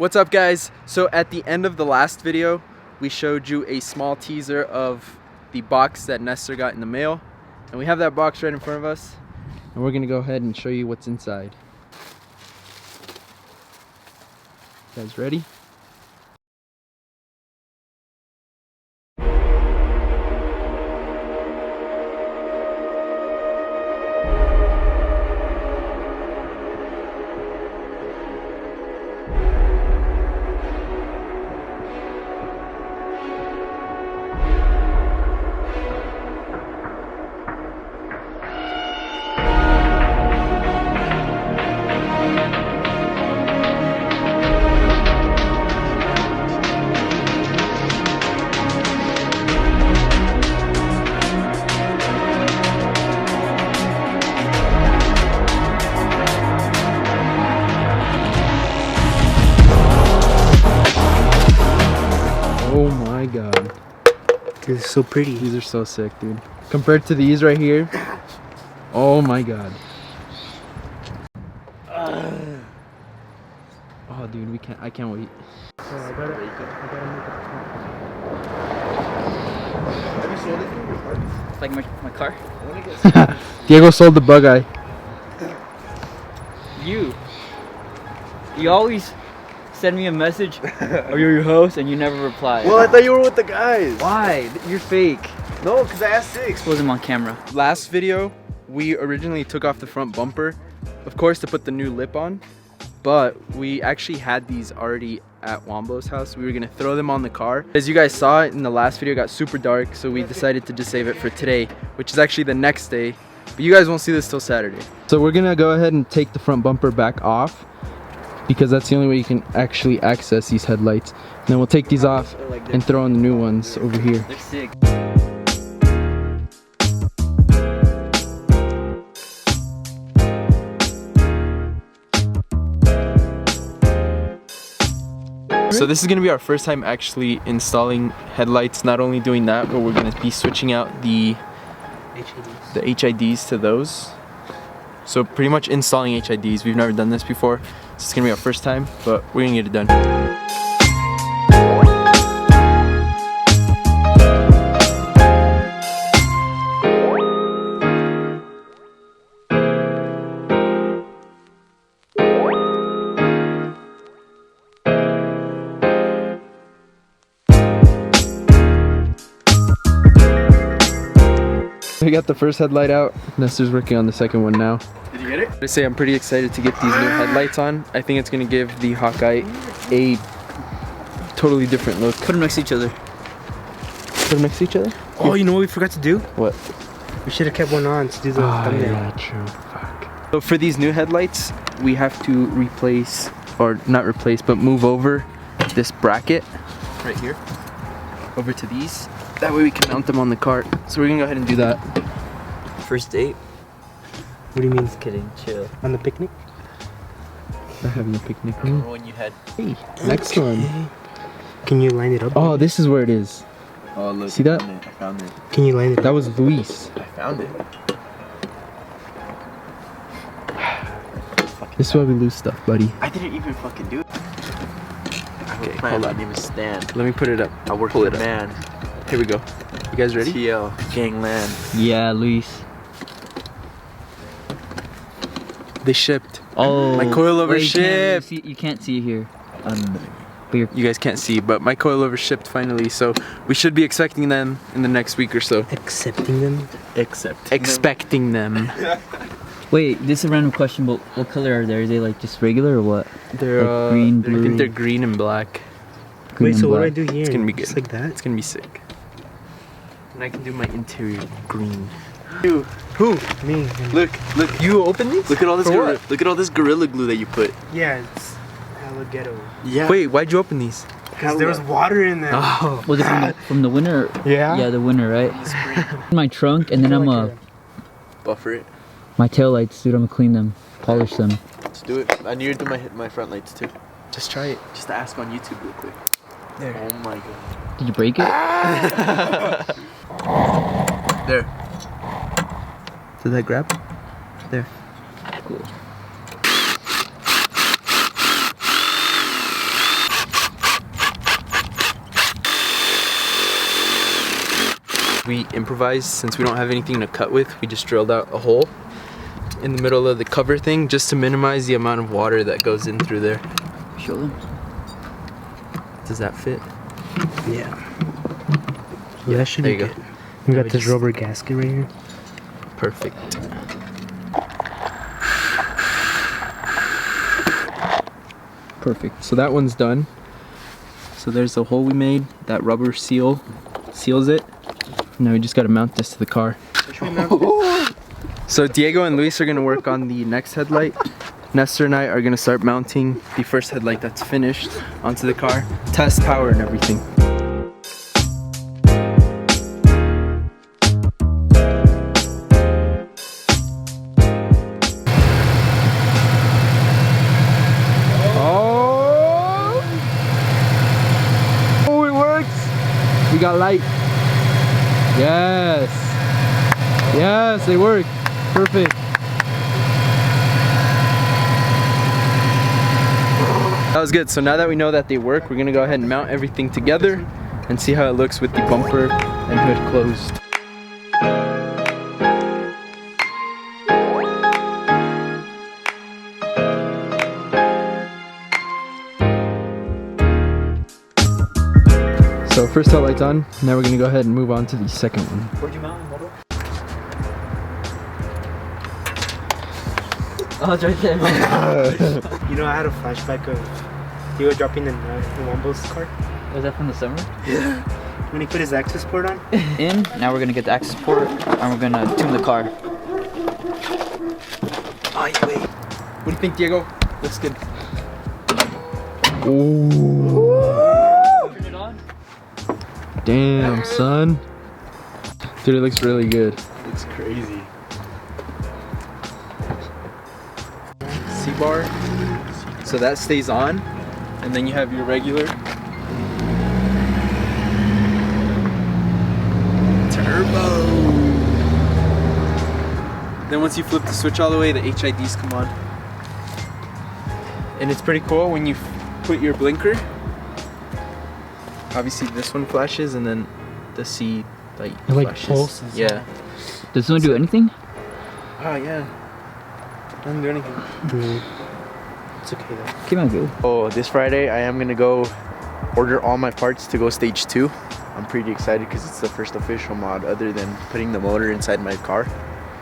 What's up, guys? So at the end of the last video, we showed you a small teaser of the box that Nestor got in the mail. And we have that box right in front of us. And we're gonna go ahead and show you what's inside. You guys ready? Oh my god. These are so pretty. These are so sick, dude. Compared to these right here. Oh my god. Oh dude, I can't wait. I gotta make it. Have you sold it? It's like my car. I want to get Diego sold the bug eye. You always send me a message, are you your host? And you never reply. Well, I thought you were with the guys. Why? You're fake. No, because I asked 6. Expose him on camera. Last video, we originally took off the front bumper, of course, to put the new lip on, but we actually had these already at Wombo's house. We were gonna throw them on the car. As you guys saw in the last video, it got super dark, so we decided to just save it for today, which is actually the next day, but you guys won't see this till Saturday. So we're gonna go ahead and take the front bumper back off, because that's the only way you can actually access these headlights. And then we'll take these off and throw on the new ones over here. They're sick. So this is gonna be our first time actually installing headlights. Not only doing that, but we're gonna be switching out the HIDs to those. So pretty much installing HIDs. We've never done this before. So it's gonna be our first time, but we're gonna get it done. We got the first headlight out. Nestor's working on the second one now. Did you get it? I say I'm pretty excited to get these new headlights on. I think it's gonna give the Hawkeye a totally different look. Put them next to each other. Put them next to each other? Oh, you know what we forgot to do? What? We should have kept one on to do the thumbnail. Yeah, true. Fuck. So for these new headlights, we have to replace, or not replace, but move over this bracket right here over to these. That way we can mount them on the cart. So we're gonna go ahead and do that. First date? What do you mean? Just kidding. Chill. On the picnic? We're having a picnic. Remember when you had... Hey, next one. Can you line it up? Oh, this is where it is. Oh, look. See that? I found it. Can you line it up? That was Luis. I found it. This is why we lose stuff, buddy. I didn't even fucking do it. Okay, My hold on. name is Stan. Let me put it up. I work Pull for it the up. man. Here we go. You guys ready? TL, Gangland. Yeah, Luis. They shipped. Oh. My coilover wait, shipped. You can't see it here. But you're... You guys can't see, but my coilover shipped finally, so we should be expecting them in the next week or so. Accepting them? Expecting them. Wait, this is a random question, but what color are they? Are they like just regular or what? They're Like green, I blue. think they're green and black. Green Wait, so and what do I black. do here? It's gonna be good. Just like that? It's gonna be sick. And I can do my interior green. Dude, Who? Me. look. You open these? Look at all this. For what? Look at all this Gorilla Glue that you put. Yeah, it's hella ghetto. Yeah. Wait, why'd you open these? Because there was water in there. Oh. Was it from the winter? Yeah? Yeah, the winter, right? My trunk, and then I'm Buffer it. my tail lights, dude. I'm gonna clean them, polish them. Let's do it. I need to do my front lights too. Just try it. Just to ask on YouTube real quick. There. Oh my god. Did you break it? There. Did that grab? There. Cool. We improvised since we don't have anything to cut with. We just drilled out a hole in the middle of the cover thing just to minimize the amount of water that goes in through there. Show them. Does that fit? Yeah. So that should there be you good. go. We Now got this rubber gasket right here. Perfect. Perfect. So that one's done. So there's the hole we made. That rubber seals it. Now we just got to mount this to the car. So Diego and Luis are going to work on the next headlight. Nestor and I are going to start mounting the first headlight that's finished onto the car. Test power and everything. Oh, it works. We got light. Yes. Yes, they work. Perfect. That was good. So now that we know that they work, we're gonna go ahead and mount everything together and see how it looks with the bumper and hood closed. So first headlight's on. Now we're gonna go ahead and move on to the second one. Where'd you mount the motor? Oh, it's right there. You know, I had a flashback of Diego dropping the nut in Wombo's car. Was that from the summer? Yeah. When he put his access port on. In, now we're gonna get the access port and we're gonna tune the car. Oh, wait. What do you think, Diego? Looks good. Ooh. Turn it on. Damn, son. Dude, it looks really good. It's crazy. C-bar. So that stays on. And then you have your regular. Turbo. Then once you flip the switch all the way, the HIDs come on. And it's pretty cool when you put your blinker. Obviously this one flashes and then the C light It like flashes. pulses. Yeah. Does this one do anything? Oh yeah. Doesn't do anything. It's okay though. Came out good. Oh, this Friday I am gonna go order all my parts to go stage 2. I'm pretty excited because it's the first official mod other than putting the motor inside my car.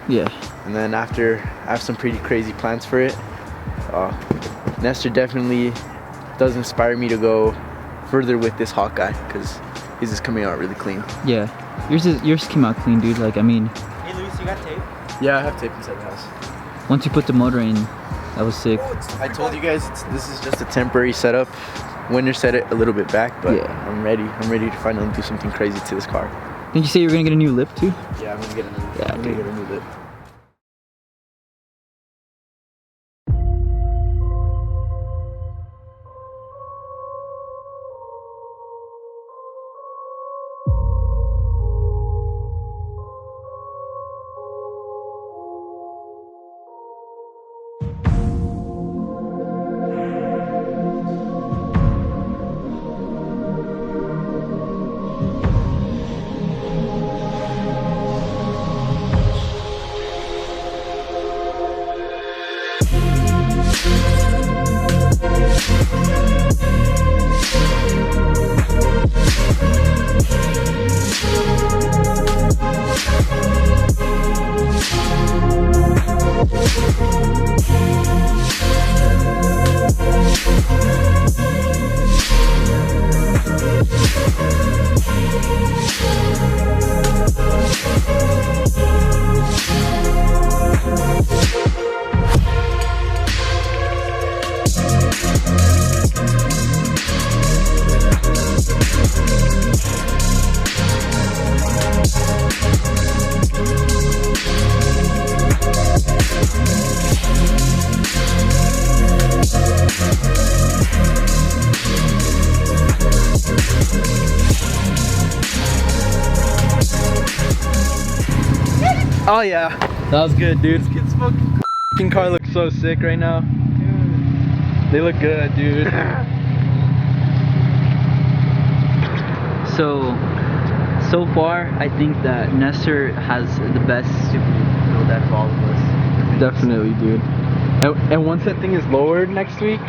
Yeah. And then after, I have some pretty crazy plans for it. Nestor definitely does inspire me to go further with this Hawkeye because he's just coming out really clean. Yeah. Yours came out clean, dude. Like, I mean, Hey Luis, you got tape? Yeah, I have tape inside the house. once you put the motor in, that was sick. I told you guys this is just a temporary setup. Winter set it a little bit back, but Yeah. I'm ready. I'm ready to finally do something crazy to this car. Didn't you say you were gonna get a new lip too? Yeah, I'm gonna get a new. Yeah, I'm dude. gonna get a new lip. Oh yeah. That was good, dude. This kid's fucking car looks so sick right now. Dude. They look good, dude. So So far, I think that Nestor has the best Subaru build out of all of us. Definitely, dude. And once that thing is lowered next week,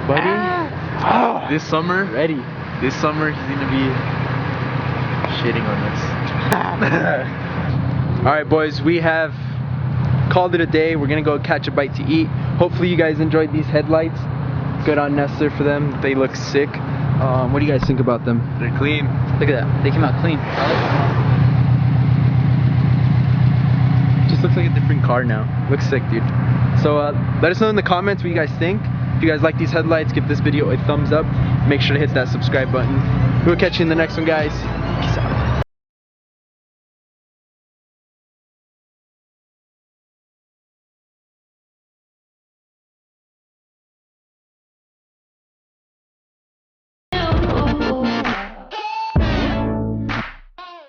buddy, This summer, ready. this summer he's gonna be shitting on us. All right, boys, we have called it a day. We're gonna go catch a bite to eat. Hopefully you guys enjoyed these headlights. Good on Nestor for them. They look sick. What do you guys think about them? They're clean. Look at that. They came out clean. Just looks like a different car now. Looks sick, dude. So let us know in the comments what you guys think. If you guys like these headlights, give this video a thumbs up. Make sure to hit that subscribe button. We'll catch you in the next one, guys.